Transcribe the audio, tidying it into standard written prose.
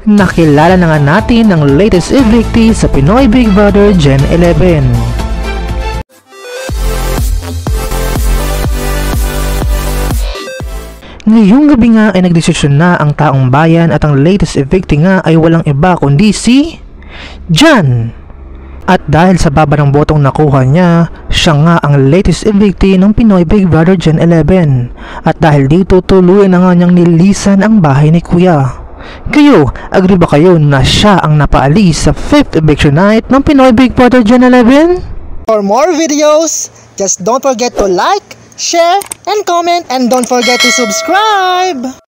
Nakilala na nga natin ang latest evictee sa Pinoy Big Brother Gen 11. Ngayong gabi nga ay nagdesisyon na ang taong bayan at ang latest evictee nga ay walang iba kundi si Jan. At dahil sa baba ng botong nakuha niya, siya nga ang latest evictee ng Pinoy Big Brother Gen 11. At dahil dito tuloy na nga niyang nilisan ang bahay ni Kuya. Kayo, agree ba kayo na siya ang napaalis sa 5th eviction night ng Pinoy Big Brother Gen 11? For more videos, just don't forget to like, share, and comment, and don't forget to subscribe!